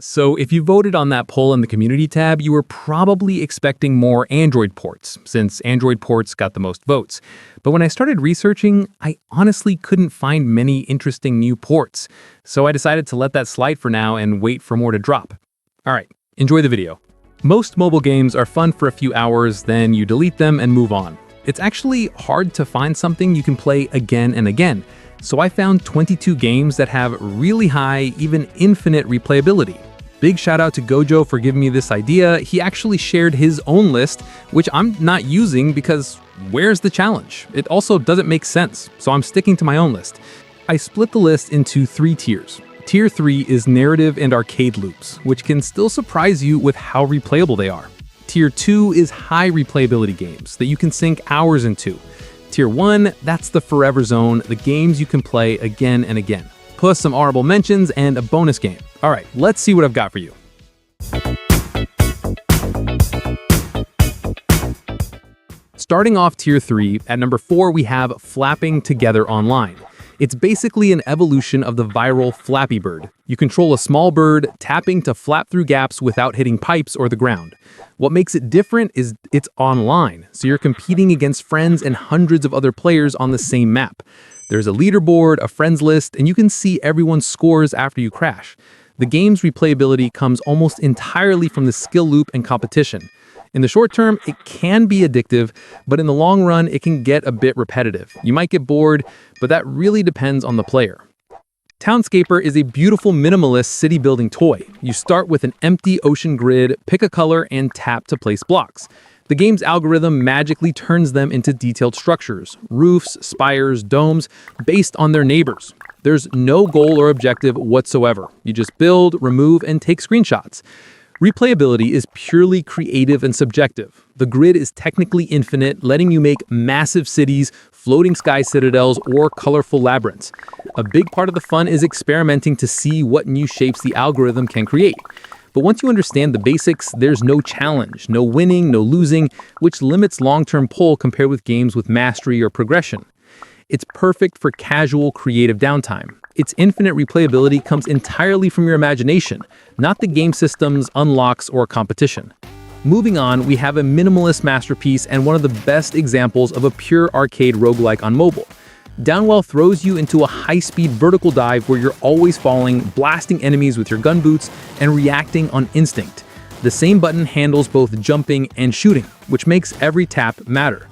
So if you voted on that poll in the community tab, you were probably expecting more Android ports, since Android ports got the most votes. But when I started researching, I honestly couldn't find many interesting new ports. So I decided to let that slide for now and wait for more to drop. All right, enjoy the video. Most mobile games are fun for a few hours, then you delete them and move on. It's actually hard to find something you can play again and again. So I found 22 games that have really high, even infinite replayability. Big shout out to Gojo for giving me this idea. He actually shared his own list, which I'm not using because where's the challenge? It also doesn't make sense, so I'm sticking to my own list. I split the list into 3 tiers. Tier 3 is narrative and arcade loops, which can still surprise you with how replayable they are. Tier 2 is high replayability games that you can sink hours into. Tier 1, that's the forever zone, the games you can play again and again. Plus some honorable mentions and a bonus game. All right, let's see what I've got for you. Starting off Tier 3, at number 4 we have Flapping Together Online. It's basically an evolution of the viral Flappy Bird. You control a small bird, tapping to flap through gaps without hitting pipes or the ground. What makes it different is it's online, so you're competing against friends and hundreds of other players on the same map. There's a leaderboard, a friends list, and you can see everyone's scores after you crash. The game's replayability comes almost entirely from the skill loop and competition. In the short term, it can be addictive, but in the long run, it can get a bit repetitive. You might get bored, but that really depends on the player. Townscaper is a beautiful minimalist city building toy. You start with an empty ocean grid, pick a color, and tap to place blocks. The game's algorithm magically turns them into detailed structures, roofs, spires, domes, based on their neighbors. There's no goal or objective whatsoever. You just build, remove, and take screenshots. Replayability is purely creative and subjective. The grid is technically infinite, letting you make massive cities, floating sky citadels, or colorful labyrinths. A big part of the fun is experimenting to see what new shapes the algorithm can create. But once you understand the basics, there's no challenge, no winning, no losing, which limits long-term pull compared with games with mastery or progression. It's perfect for casual, creative downtime. Its infinite replayability comes entirely from your imagination, not the game system's unlocks or competition. Moving on, we have a minimalist masterpiece and one of the best examples of a pure arcade roguelike on mobile. Downwell throws you into a high-speed vertical dive where you're always falling, blasting enemies with your gun boots, and reacting on instinct. The same button handles both jumping and shooting, which makes every tap matter.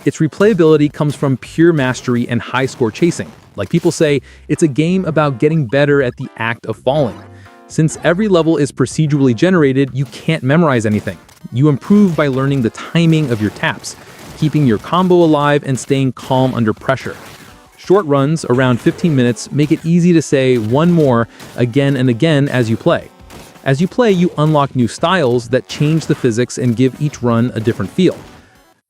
Its replayability comes from pure mastery and high-score chasing. Like people say, it's a game about getting better at the act of falling. Since every level is procedurally generated, you can't memorize anything. You improve by learning the timing of your taps, keeping your combo alive and staying calm under pressure. Short runs, around 15 minutes, make it easy to say one more again and again as you play. As you play, you unlock new styles that change the physics and give each run a different feel.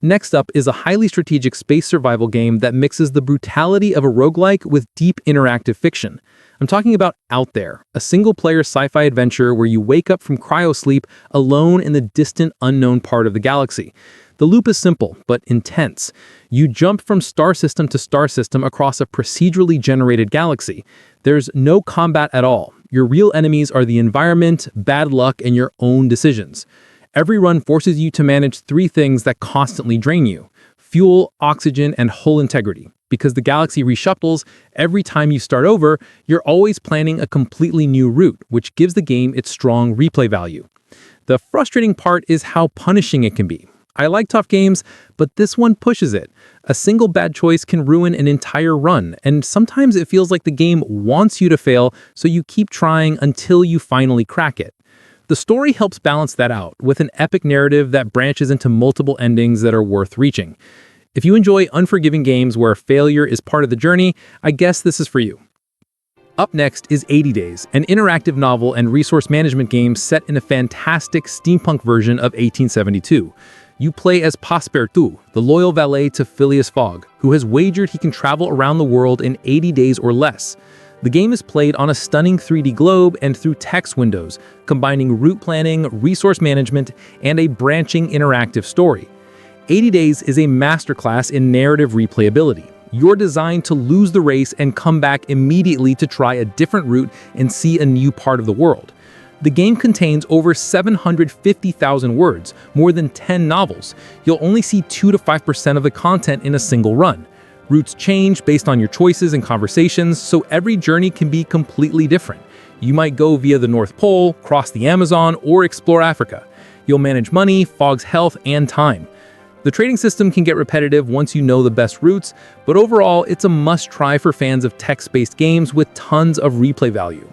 Next up is a highly strategic space survival game that mixes the brutality of a roguelike with deep interactive fiction. I'm talking about Out There, a single-player sci-fi adventure where you wake up from cryosleep alone in the distant, unknown part of the galaxy. The loop is simple, but intense. You jump from star system to star system across a procedurally generated galaxy. There's no combat at all. Your real enemies are the environment, bad luck, and your own decisions. Every run forces you to manage 3 things that constantly drain you: fuel, oxygen, and hull integrity. Because the galaxy reshuffles every time you start over, you're always planning a completely new route, which gives the game its strong replay value. The frustrating part is how punishing it can be. I like tough games, but this one pushes it. A single bad choice can ruin an entire run, and sometimes it feels like the game wants you to fail, so you keep trying until you finally crack it. The story helps balance that out, with an epic narrative that branches into multiple endings that are worth reaching. If you enjoy unforgiving games where failure is part of the journey, I guess this is for you. Up next is 80 Days, an interactive novel and resource management game set in a fantastic steampunk version of 1872. You play as Passepartout, the loyal valet to Phileas Fogg, who has wagered he can travel around the world in 80 days or less. The game is played on a stunning 3D globe and through text windows, combining route planning, resource management, and a branching interactive story. 80 Days is a masterclass in narrative replayability. You're designed to lose the race and come back immediately to try a different route and see a new part of the world. The game contains over 750,000 words, more than 10 novels. You'll only see 2 to 5% of the content in a single run. Routes change based on your choices and conversations, so every journey can be completely different. You might go via the North Pole, cross the Amazon, or explore Africa. You'll manage money, fog's health, and time. The trading system can get repetitive once you know the best routes, but overall, it's a must-try for fans of text-based games with tons of replay value.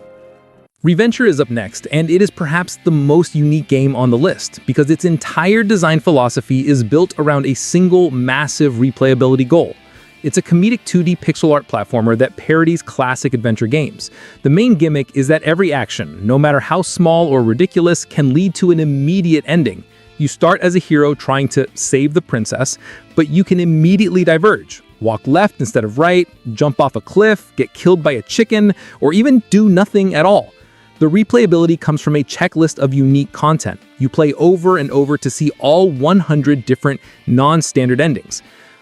Reventure is up next, and it is perhaps the most unique game on the list because its entire design philosophy is built around a single massive replayability goal. It's a comedic 2D pixel art platformer that parodies classic adventure games. The main gimmick is that every action, no matter how small or ridiculous, can lead to an immediate ending. You start as a hero trying to save the princess, but you can immediately diverge. Walk left instead of right, jump off a cliff, get killed by a chicken, or even do nothing at all. The replayability comes from a checklist of unique content. You play over and over to see all 100 different non-standard endings.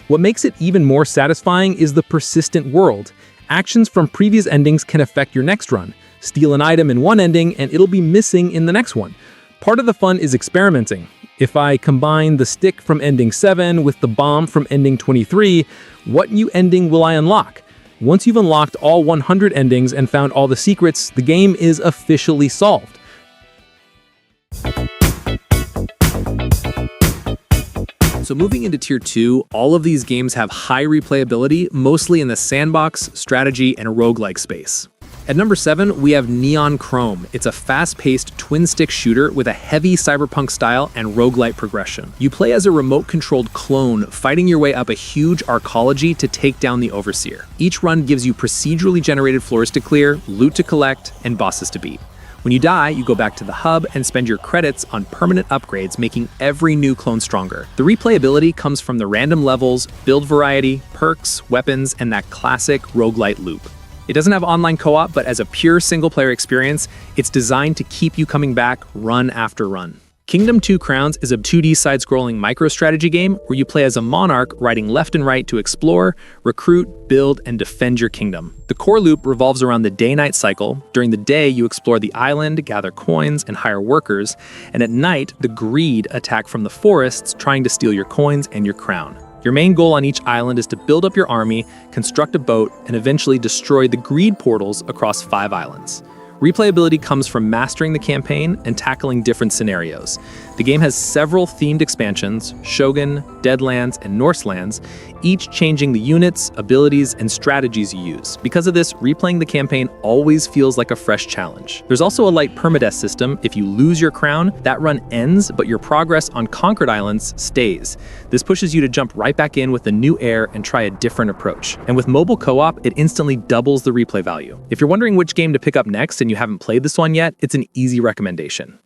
What makes it even more satisfying is the persistent world. Actions from previous endings can affect your next run. Steal an item in one ending and it'll be missing in the next one. Part of the fun is experimenting. If I combine the stick from ending 7 with the bomb from ending 23, what new ending will I unlock? Once you've unlocked all 100 endings and found all the secrets, the game is officially solved. So moving into Tier 2, all of these games have high replayability, mostly in the sandbox, strategy, and roguelike space. At number 7, we have Neon Chrome. It's a fast-paced twin-stick shooter with a heavy cyberpunk style and roguelite progression. You play as a remote-controlled clone, fighting your way up a huge arcology to take down the Overseer. Each run gives you procedurally generated floors to clear, loot to collect, and bosses to beat. When you die, you go back to the hub and spend your credits on permanent upgrades, making every new clone stronger. The replayability comes from the random levels, build variety, perks, weapons, and that classic roguelite loop. It doesn't have online co-op, but as a pure single-player experience, it's designed to keep you coming back run after run. Kingdom 2 Crowns is a 2D side-scrolling micro-strategy game where you play as a monarch riding left and right to explore, recruit, build, and defend your kingdom. The core loop revolves around the day-night cycle. During the day, you explore the island, gather coins, and hire workers, and at night, the greed attack from the forests trying to steal your coins and your crown. Your main goal on each island is to build up your army, construct a boat, and eventually destroy the greed portals across 5 islands. Replayability comes from mastering the campaign and tackling different scenarios. The game has several themed expansions, Shogun, Deadlands, and Norselands, each changing the units, abilities, and strategies you use. Because of this, replaying the campaign always feels like a fresh challenge. There's also a light permadeath system. If you lose your crown, that run ends, but your progress on conquered islands stays. This pushes you to jump right back in with a new air and try a different approach. And with mobile co-op, it instantly doubles the replay value. If you're wondering which game to pick up next and you haven't played this one yet, it's an easy recommendation.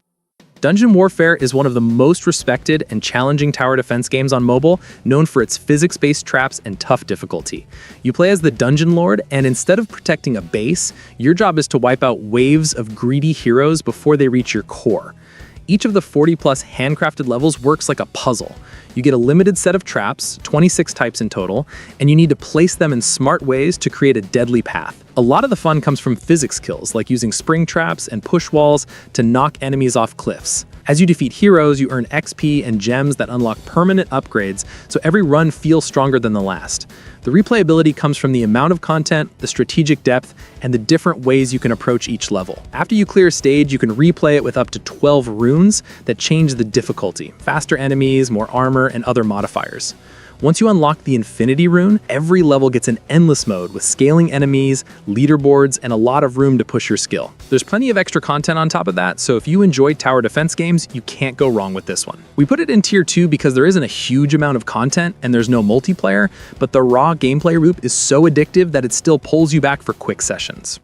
Dungeon Warfare is one of the most respected and challenging tower defense games on mobile, known for its physics-based traps and tough difficulty. You play as the Dungeon Lord, and instead of protecting a base, your job is to wipe out waves of greedy heroes before they reach your core. Each of the 40-plus handcrafted levels works like a puzzle. You get a limited set of traps, 26 types in total, and you need to place them in smart ways to create a deadly path. A lot of the fun comes from physics kills, like using spring traps and push walls to knock enemies off cliffs. As you defeat heroes, you earn XP and gems that unlock permanent upgrades, so every run feels stronger than the last. The replayability comes from the amount of content, the strategic depth, and the different ways you can approach each level. After you clear a stage, you can replay it with up to 12 runes that change the difficulty, faster enemies, more armor, and other modifiers. Once you unlock the Infinity Rune, every level gets an endless mode with scaling enemies, leaderboards, and a lot of room to push your skill. There's plenty of extra content on top of that, so if you enjoy tower defense games, you can't go wrong with this one. We put it in Tier 2 because there isn't a huge amount of content and there's no multiplayer, but the raw gameplay loop is so addictive that it still pulls you back for quick sessions.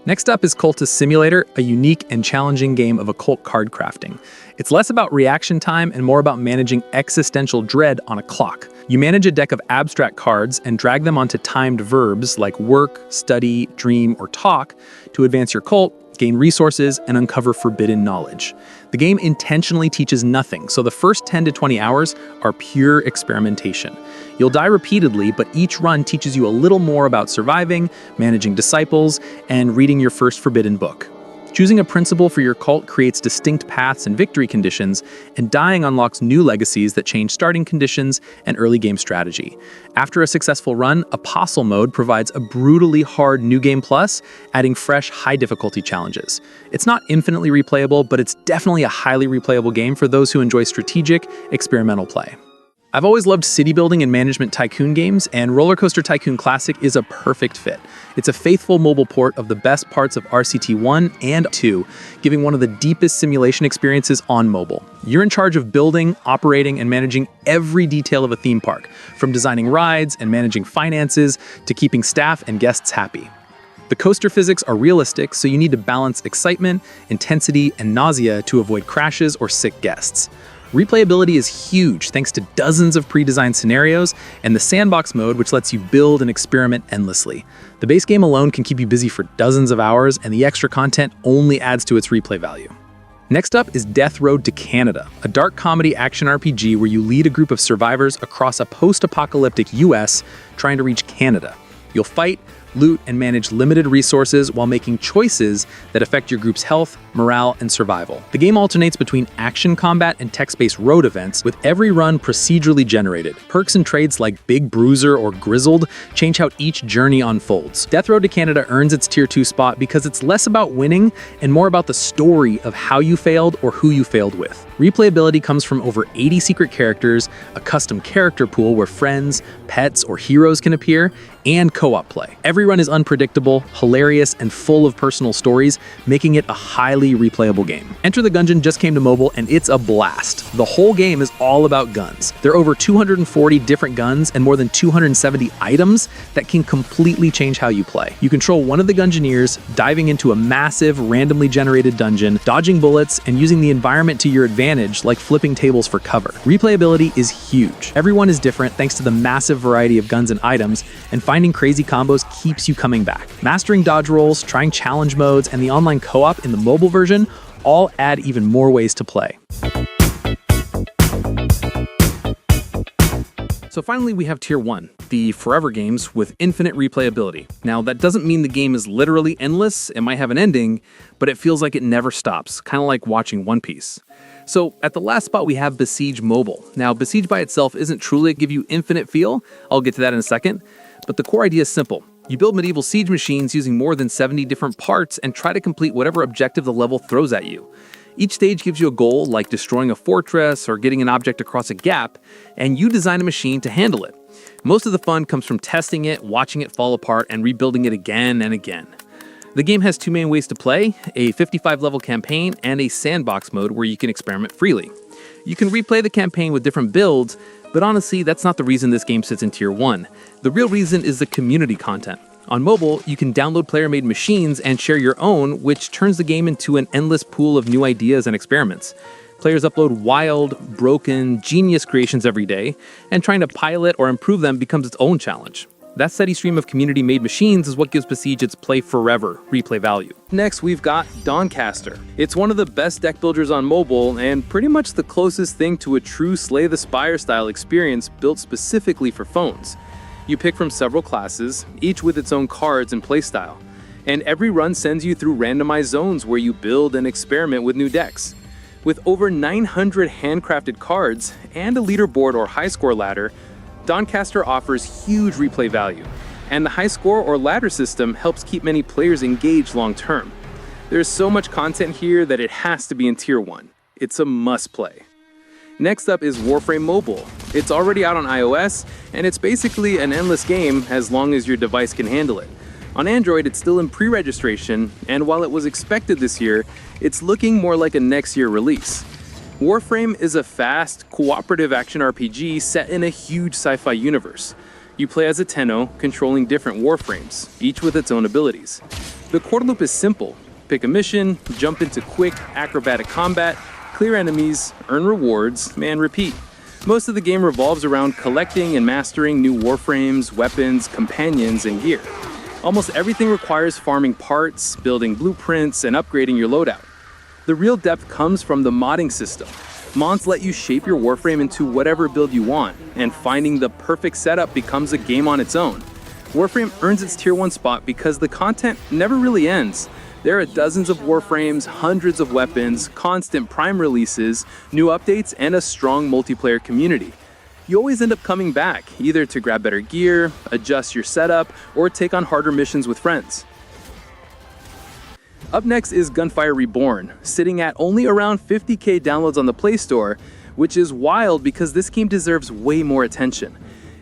Next up is Cultist Simulator, a unique and challenging game of occult card crafting. It's less about reaction time and more about managing existential dread on a clock. You manage a deck of abstract cards and drag them onto timed verbs like work, study, dream, or talk to advance your cult, gain resources, and uncover forbidden knowledge. The game intentionally teaches nothing, so the first 10 to 20 hours are pure experimentation. You'll die repeatedly, but each run teaches you a little more about surviving, managing disciples, and reading your first forbidden book. Choosing a principle for your cult creates distinct paths and victory conditions, and dying unlocks new legacies that change starting conditions and early game strategy. After a successful run, Apostle Mode provides a brutally hard New Game Plus, adding fresh, high-difficulty challenges. It's not infinitely replayable, but it's definitely a highly replayable game for those who enjoy strategic, experimental play. I've always loved city building and management tycoon games, and Roller Coaster Tycoon Classic is a perfect fit. It's a faithful mobile port of the best parts of RCT 1 and 2, giving one of the deepest simulation experiences on mobile. You're in charge of building, operating, and managing every detail of a theme park, from designing rides and managing finances to keeping staff and guests happy. The coaster physics are realistic, so you need to balance excitement, intensity, and nausea to avoid crashes or sick guests. Replayability is huge thanks to dozens of pre-designed scenarios and the sandbox mode, which lets you build and experiment endlessly. The base game alone can keep you busy for dozens of hours, and the extra content only adds to its replay value. Next up is Death Road to Canada, a dark comedy action RPG where you lead a group of survivors across a post-apocalyptic US trying to reach Canada. You'll fight, loot, and manage limited resources while making choices that affect your group's health, morale, and survival. The game alternates between action combat and text-based road events, with every run procedurally generated. Perks and trades like Big Bruiser or Grizzled change how each journey unfolds. Death Road to Canada earns its Tier 2 spot because it's less about winning and more about the story of how you failed or who you failed with. Replayability comes from over 80 secret characters, a custom character pool where friends, pets, or heroes can appear, and co-op play. Every run is unpredictable, hilarious, and full of personal stories, making it a highly replayable game. Enter the Gungeon just came to mobile, and it's a blast. The whole game is all about guns. There are over 240 different guns and more than 270 items that can completely change how you play. You control one of the Gungeoneers, diving into a massive, randomly generated dungeon, dodging bullets, and using the environment to your advantage, like flipping tables for cover. Replayability is huge. Everyone is different thanks to the massive variety of guns and items, and finding crazy combos keeps you coming back. Mastering dodge rolls, trying challenge modes, and the online co-op in the mobile version all add even more ways to play. So finally, we have Tier 1, the forever games with infinite replayability. Now, that doesn't mean the game is literally endless. It might have an ending, but it feels like it never stops, kind of like watching One Piece. So at the last spot, we have Besiege Mobile. Now, Besiege by itself isn't truly give you infinite feel. I'll get to that in a second. But the core idea is simple. You build medieval siege machines using more than 70 different parts and try to complete whatever objective the level throws at you. Each stage gives you a goal, like destroying a fortress or getting an object across a gap, and you design a machine to handle it. Most of the fun comes from testing it, watching it fall apart, and rebuilding it again and again. The game has two main ways to play, a 55-level campaign and a sandbox mode where you can experiment freely. You can replay the campaign with different builds, but honestly, that's not the reason this game sits in Tier 1. The real reason is the community content. On mobile, you can download player-made machines and share your own, which turns the game into an endless pool of new ideas and experiments. Players upload wild, broken, genius creations every day, and trying to pilot or improve them becomes its own challenge. That steady stream of community-made machines is what gives Besiege its play forever replay value. Next, we've got Doncaster. It's one of the best deck builders on mobile, and pretty much the closest thing to a true Slay the Spire style experience built specifically for phones. You pick from several classes, each with its own cards and playstyle, and every run sends you through randomized zones where you build and experiment with new decks. With over 900 handcrafted cards and a leaderboard or high score ladder, Doncaster offers huge replay value, and the high score or ladder system helps keep many players engaged long term. There's so much content here that it has to be in Tier 1. It's a must play. Next up is Warframe Mobile. It's already out on iOS, and it's basically an endless game as long as your device can handle it. On Android, it's still in pre-registration, and while it was expected this year, it's looking more like a next year release. Warframe is a fast, cooperative action RPG set in a huge sci-fi universe. You play as a Tenno, controlling different warframes, each with its own abilities. The core loop is simple. Pick a mission, jump into quick, acrobatic combat, clear enemies, earn rewards, and repeat. Most of the game revolves around collecting and mastering new warframes, weapons, companions, and gear. Almost everything requires farming parts, building blueprints, and upgrading your loadout. The real depth comes from the modding system. Mods let you shape your warframe into whatever build you want, and finding the perfect setup becomes a game on its own. Warframe earns its Tier 1 spot because the content never really ends. There are dozens of warframes, hundreds of weapons, constant Prime releases, new updates, and a strong multiplayer community. You always end up coming back, either to grab better gear, adjust your setup, or take on harder missions with friends. Up next is Gunfire Reborn, sitting at only around 50k downloads on the Play Store, which is wild because this game deserves way more attention.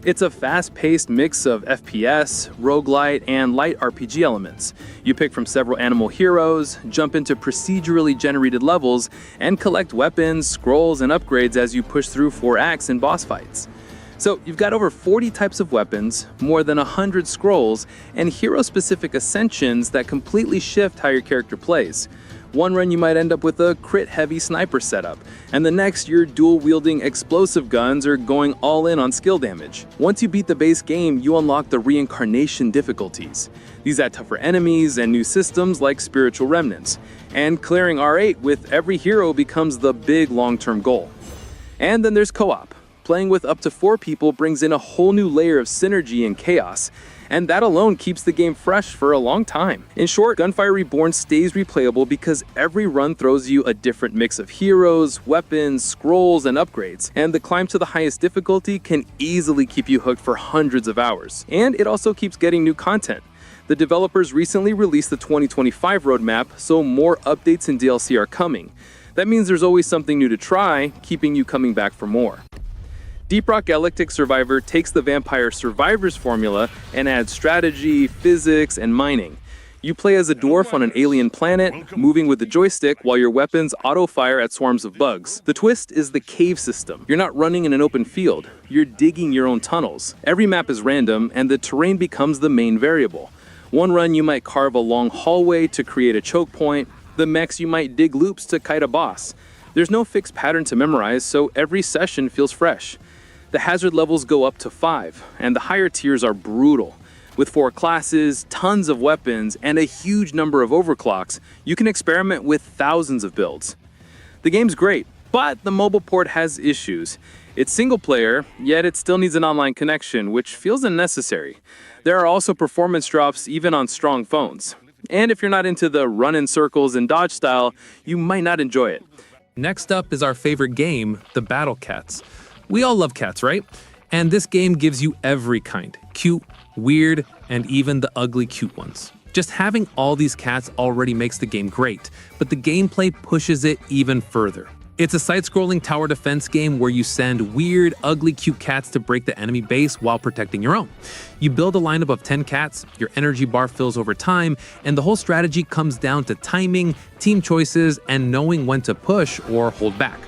It's a fast-paced mix of FPS, roguelite, and light RPG elements. You pick from several animal heroes, jump into procedurally generated levels, and collect weapons, scrolls, and upgrades as you push through 4 acts and boss fights. So you've got over 40 types of weapons, more than 100 scrolls, and hero-specific ascensions that completely shift how your character plays. One run you might end up with a crit-heavy sniper setup, and the next you're dual-wielding explosive guns or going all in on skill damage. Once you beat the base game, you unlock the reincarnation difficulties. These add tougher enemies and new systems like spiritual remnants, and clearing R8 with every hero becomes the big long-term goal. And then there's co-op. Playing with up to 4 people brings in a whole new layer of synergy and chaos, and that alone keeps the game fresh for a long time. In short, Gunfire Reborn stays replayable because every run throws you a different mix of heroes, weapons, scrolls, and upgrades, and the climb to the highest difficulty can easily keep you hooked for hundreds of hours. And it also keeps getting new content. The developers recently released the 2025 roadmap, so more updates and DLC are coming. That means there's always something new to try, keeping you coming back for more. Deep Rock Galactic Survivor takes the Vampire Survivors formula and adds strategy, physics, and mining. You play as a dwarf on an alien planet, moving with the joystick while your weapons auto-fire at swarms of bugs. The twist is the cave system. You're not running in an open field, you're digging your own tunnels. Every map is random, and the terrain becomes the main variable. One run you might carve a long hallway to create a choke point, the next you might dig loops to kite a boss. There's no fixed pattern to memorize, so every session feels fresh. The hazard levels go up to 5, and the higher tiers are brutal. With 4 classes, tons of weapons, and a huge number of overclocks, you can experiment with thousands of builds. The game's great, but the mobile port has issues. It's single player, yet it still needs an online connection, which feels unnecessary. There are also performance drops even on strong phones. And if you're not into the run in circles and dodge style, you might not enjoy it. Next up is our favorite game, the Battle Cats. We all love cats, right? And this game gives you every kind. Cute, weird, and even the ugly cute ones. Just having all these cats already makes the game great, but the gameplay pushes it even further. It's a side-scrolling tower defense game where you send weird, ugly, cute cats to break the enemy base while protecting your own. You build a lineup of 10 cats, your energy bar fills over time, and the whole strategy comes down to timing, team choices, and knowing when to push or hold back.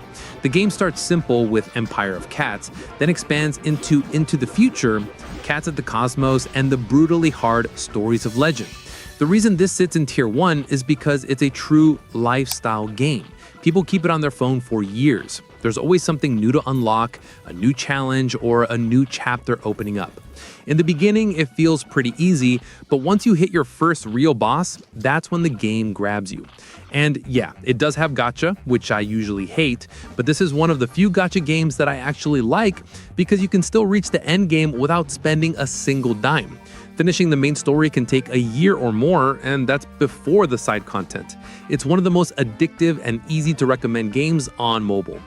The game starts simple with Empire of Cats, then expands into the Future, Cats of the Cosmos, and the brutally hard Stories of Legend. The reason this sits in Tier 1 is because it's a true lifestyle game. People keep it on their phone for years. There's always something new to unlock, a new challenge, or a new chapter opening up. In the beginning, it feels pretty easy, but once you hit your first real boss, that's when the game grabs you. And yeah, it does have gacha, which I usually hate, but this is one of the few gacha games that I actually like because you can still reach the end game without spending a single dime. Finishing the main story can take a year or more, and that's before the side content. It's one of the most addictive and easy to recommend games on mobile.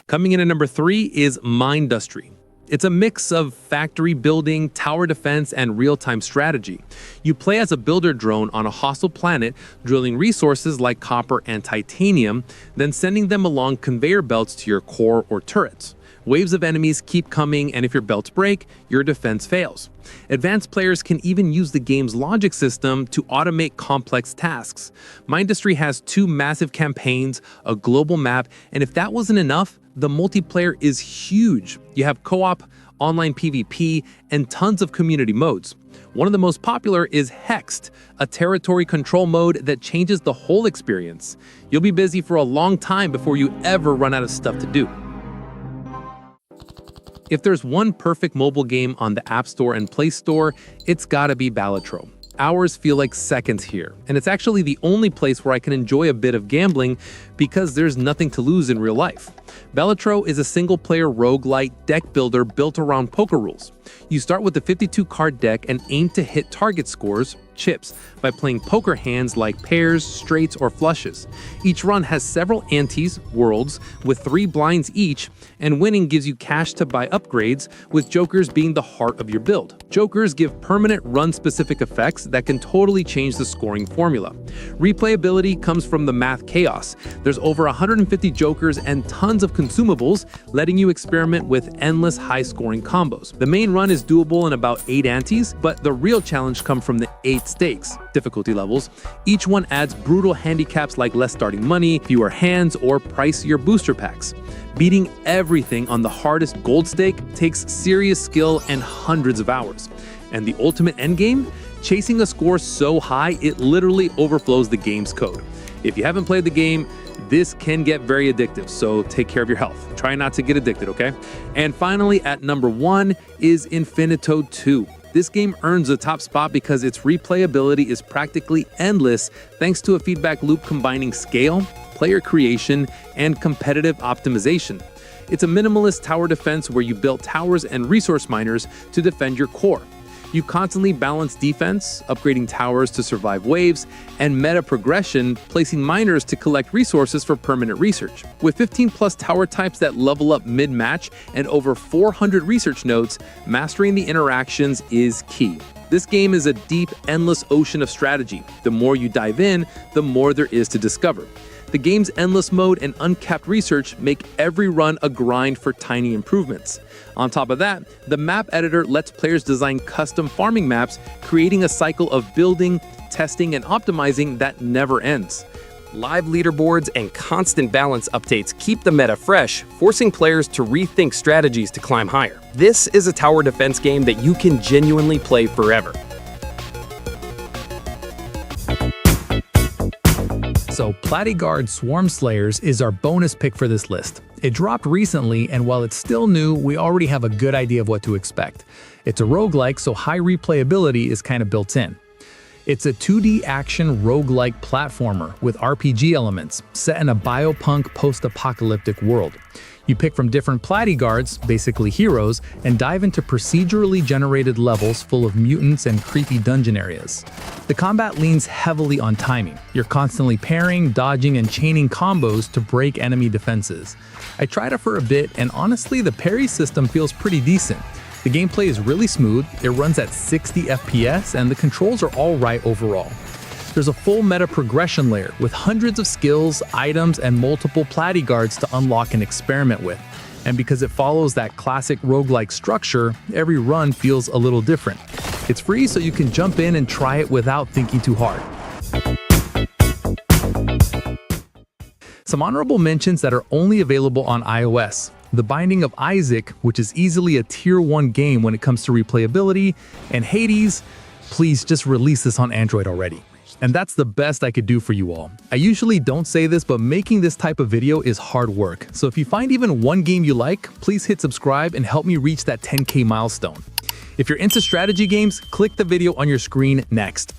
Coming in at number 3 is Mindustry. It's a mix of factory building, tower defense, and real-time strategy. You play as a builder drone on a hostile planet, drilling resources like copper and titanium, then sending them along conveyor belts to your core or turrets. Waves of enemies keep coming, and if your belts break, your defense fails. Advanced players can even use the game's logic system to automate complex tasks. Mindustry has 2 massive campaigns, a global map, and if that wasn't enough, the multiplayer is huge. You have co-op, online PvP, and tons of community modes. One of the most popular is Hexed, a territory control mode that changes the whole experience. You'll be busy for a long time before you ever run out of stuff to do. If there's one perfect mobile game on the App Store and Play Store, it's gotta be Balatro. Hours feel like seconds here, and it's actually the only place where I can enjoy a bit of gambling because there's nothing to lose in real life. Balatro is a single-player roguelite deck builder built around poker rules. You start with a 52-card deck and aim to hit target scores, chips by playing poker hands like pairs, straights, or flushes. Each run has several antes, worlds, with 3 blinds each, and winning gives you cash to buy upgrades, with jokers being the heart of your build. Jokers give permanent run-specific effects that can totally change the scoring formula. Replayability comes from the math chaos. There's over 150 jokers and tons of consumables, letting you experiment with endless high-scoring combos. The main run is doable in about 8 antes, but the real challenge comes from the 8 stakes, difficulty levels. Each one adds brutal handicaps like less starting money, fewer hands, or pricier booster packs. Beating everything on the hardest gold stake takes serious skill and hundreds of hours. And the ultimate endgame? Chasing a score so high it literally overflows the game's code. If you haven't played the game, this can get very addictive, so take care of your health. Try not to get addicted, okay? And finally, at number 1 is Timecode 2. This game earns the top spot because its replayability is practically endless thanks to a feedback loop combining scale, player creation, and competitive optimization. It's a minimalist tower defense where you build towers and resource miners to defend your core. You constantly balance defense, upgrading towers to survive waves, and meta progression, placing miners to collect resources for permanent research. With 15 plus tower types that level up mid-match and over 400 research nodes, mastering the interactions is key. This game is a deep, endless ocean of strategy. The more you dive in, the more there is to discover. The game's endless mode and uncapped research make every run a grind for tiny improvements. On top of that, the map editor lets players design custom farming maps, creating a cycle of building, testing, and optimizing that never ends. Live leaderboards and constant balance updates keep the meta fresh, forcing players to rethink strategies to climb higher. This is a tower defense game that you can genuinely play forever. So Platyguard Swarm Slayers is our bonus pick for this list. It dropped recently, and while it's still new, we already have a good idea of what to expect. It's a roguelike, so high replayability is kind of built in. It's a 2D action roguelike platformer with RPG elements, set in a biopunk post-apocalyptic world. You pick from different Platyguards, basically heroes, and dive into procedurally generated levels full of mutants and creepy dungeon areas. The combat leans heavily on timing. You're constantly pairing, dodging, and chaining combos to break enemy defenses. I tried it for a bit, and honestly, the parry system feels pretty decent. The gameplay is really smooth, it runs at 60 FPS, and the controls are alright overall. There's a full meta progression layer with hundreds of skills, items, and multiple Platyguards to unlock and experiment with. And because it follows that classic roguelike structure, every run feels a little different. It's free, so you can jump in and try it without thinking too hard. Some honorable mentions that are only available on iOS. The Binding of Isaac, which is easily a tier 1 game when it comes to replayability, and Hades. Please just release this on Android already. And that's the best I could do for you all. I usually don't say this, but making this type of video is hard work. So if you find even one game you like, please hit subscribe and help me reach that 10K milestone. If you're into strategy games, click the video on your screen next.